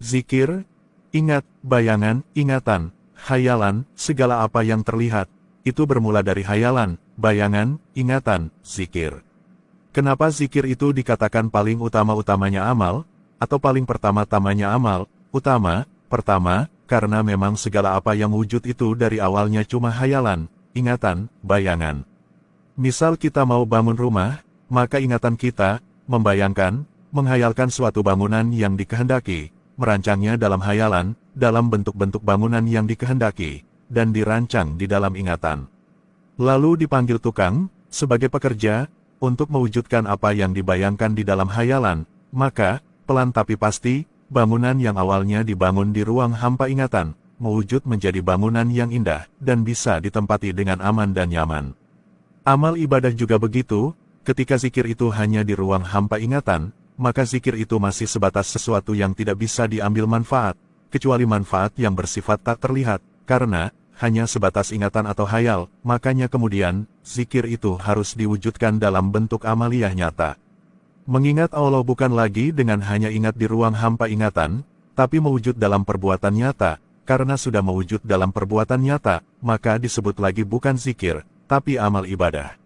Zikir, ingat, bayangan, ingatan, hayalan, segala apa yang terlihat, itu bermula dari hayalan, bayangan, ingatan, zikir. Kenapa zikir itu dikatakan paling utama-utamanya amal, atau paling pertama-tamanya amal, pertama, karena memang segala apa yang wujud itu dari awalnya cuma hayalan, ingatan, bayangan. Misal kita mau bangun rumah, maka ingatan kita, membayangkan, menghayalkan suatu bangunan yang dikehendaki, merancangnya dalam hayalan, dalam bentuk-bentuk bangunan yang dikehendaki, dan dirancang di dalam ingatan. Lalu dipanggil tukang, sebagai pekerja, untuk mewujudkan apa yang dibayangkan di dalam hayalan, maka, pelan tapi pasti, bangunan yang awalnya dibangun di ruang hampa ingatan, mewujud menjadi bangunan yang indah, dan bisa ditempati dengan aman dan nyaman. Amal ibadah juga begitu, ketika zikir itu hanya di ruang hampa ingatan, maka zikir itu masih sebatas sesuatu yang tidak bisa diambil manfaat, kecuali manfaat yang bersifat tak terlihat, karena hanya sebatas ingatan atau hayal, makanya kemudian, zikir itu harus diwujudkan dalam bentuk amaliyah nyata. Mengingat Allah bukan lagi dengan hanya ingat di ruang hampa ingatan, tapi mewujud dalam perbuatan nyata, karena sudah mewujud dalam perbuatan nyata, maka disebut lagi bukan zikir, tapi amal ibadah.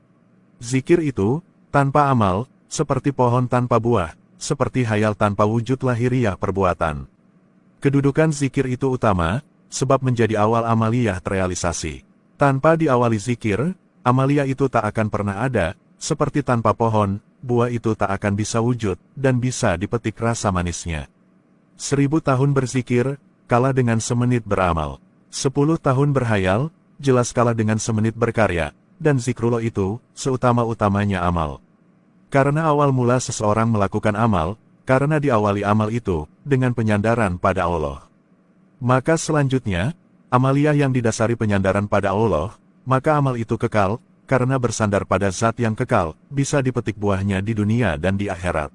Zikir itu, tanpa amal, seperti pohon tanpa buah, seperti hayal tanpa wujud lahiriah perbuatan. Kedudukan zikir itu utama, sebab menjadi awal amaliyah terrealisasi. Tanpa diawali zikir, amaliyah itu tak akan pernah ada, seperti tanpa pohon, buah itu tak akan bisa wujud, dan bisa dipetik rasa manisnya. 1000 tahun berzikir, kalah dengan semenit beramal. 10 tahun berhayal, jelas kalah dengan semenit berkarya, dan zikrullah itu, seutama-utamanya amal. Karena awal mula seseorang melakukan amal, karena diawali amal itu, dengan penyandaran pada Allah. Maka selanjutnya, amaliyah yang didasari penyandaran pada Allah, maka amal itu kekal, karena bersandar pada zat yang kekal, bisa dipetik buahnya di dunia dan di akhirat.